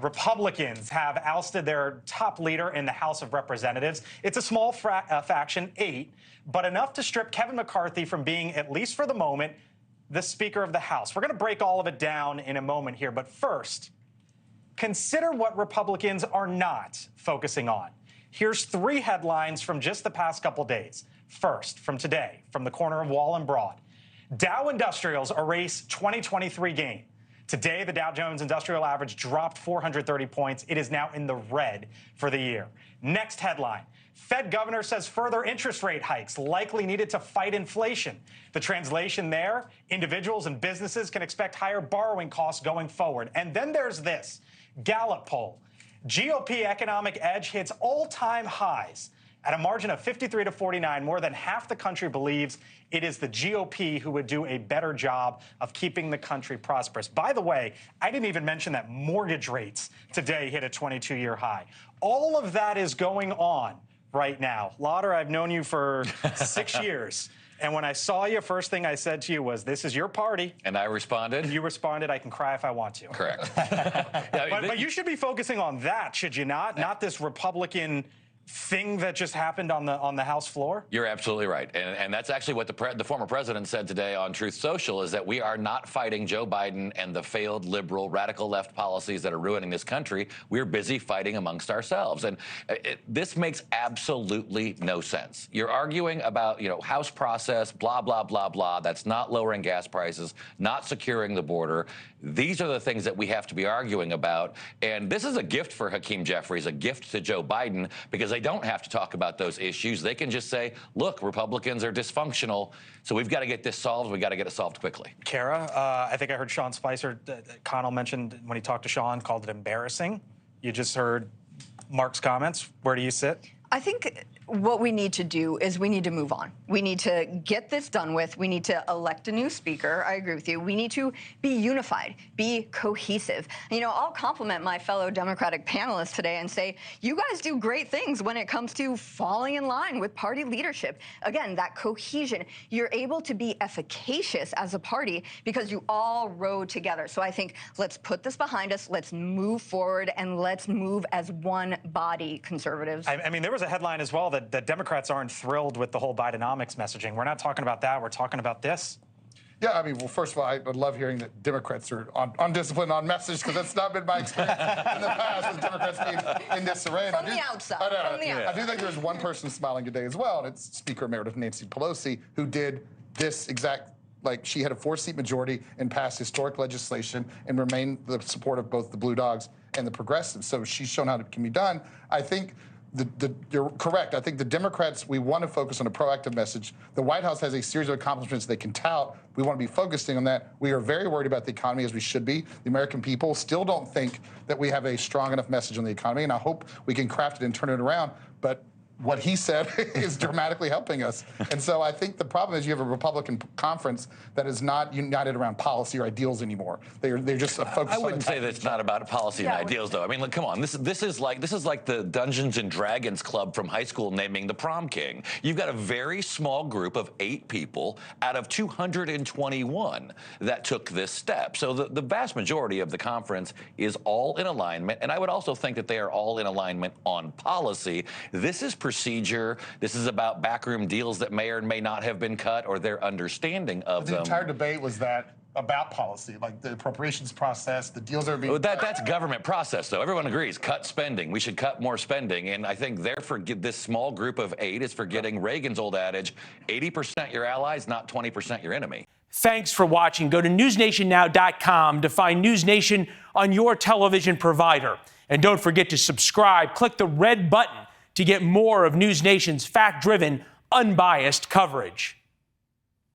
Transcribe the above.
Republicans have ousted their top leader in the House of Representatives. It's a small faction, 8, but enough to strip Kevin McCarthy from being, at least for the moment, the Speaker of the House. We're going to break all of it down in a moment here, but first, consider what Republicans are not focusing on. Here's 3 headlines from just the past couple days. First, from today, from the corner of Wall and Broad. Dow Industrials erase 2023 gain. Today, the Dow Jones Industrial Average dropped 430 points. It is now in the red for the year. Next headline, Fed governor says further interest rate hikes likely needed to fight inflation. The translation there, individuals and businesses can expect higher borrowing costs going forward. And then there's this, Gallup poll. GOP economic edge hits all-time highs. At a margin of 53 to 49, more than half the country believes it is the GOP who would do a better job of keeping the country prosperous. By the way, I didn't even mention that mortgage rates today hit a 22-year high. All of that is going on right now. Lotter, I've known you for 6 years. And when I saw you, first thing I said to you was, this is your party. And I responded? You responded, I can cry if I want to. Correct. But you should be focusing on that, should you not? Not this Republican thing that just happened on the House floor? You're absolutely right. And that's actually what the former president said today on Truth Social, is that we are not fighting Joe Biden and the failed liberal radical left policies that are ruining this country. We're busy fighting amongst ourselves. And this makes absolutely no sense. You're arguing about, House process, blah, blah, blah, blah. That's not lowering gas prices, not securing the border. These are the things that we have to be arguing about. And this is a gift for Hakeem Jeffries, a gift to Joe Biden, because they don't have to talk about those issues. They can just say, look, Republicans are dysfunctional, so we've got to get this solved. We've got to get it solved quickly. Kara, I think I heard Sean Spicer, Connell mentioned when he talked to Sean, called it embarrassing. You just heard Mark's comments. Where do you sit? I think what we need to do is we need to move on. We need to get this done with. We need to elect a new speaker. I agree with you. We need to be unified, be cohesive. I'll compliment my fellow Democratic panelists today and say, you guys do great things when it comes to falling in line with party leadership. Again, that cohesion. You're able to be efficacious as a party because you all rode together. So I think let's put this behind us. Let's move forward, and let's move as one body, conservatives. I mean, there was a headline as well that Democrats aren't thrilled with the whole Bidenomics messaging. We're not talking about that. We're talking about this. Yeah, I mean, well, first of all, I would love hearing that Democrats are undisciplined on message, because that's not been my experience in the past with Democrats being in disarray. From the outside. I do think there's one person smiling today as well, and it's Speaker Emeritus Nancy Pelosi, who did this exact, she had a 4-seat majority and passed historic legislation and remained the support of both the Blue Dogs and the Progressives. So she's shown how it can be done. I think you're correct. I think the Democrats, we want to focus on a proactive message. The White House has a series of accomplishments they can tout. We want to be focusing on that. We are very worried about the economy, as we should be. The American people still don't think that we have a strong enough message on the economy, and I hope we can craft it and turn it around. But what he said is dramatically helping us. And so I think the problem is you have a Republican conference that is not united around policy or ideals anymore. They're just focused. I wouldn't say that it's not about policy and ideals, though. I mean, look, come on. This is like the Dungeons and Dragons club from high school naming the prom king. You've got a very small group of 8 people out of 221 that took this step. So the vast majority of the conference is all in alignment, and I would also think that they are all in alignment on policy. This is procedure. This is about backroom deals that may or may not have been cut, or their understanding of them. The entire debate was that about policy, like the appropriations process, the deals that are being... That's government process, though. Everyone agrees, cut spending. We should cut more spending. And I think this small group of 8 is forgetting Reagan's old adage, 80% your allies, not 20% your enemy. Thanks for watching. Go to newsnationnow.com to find News Nation on your television provider. And don't forget to subscribe. Click the red button to get more of News Nation's fact-driven, unbiased coverage.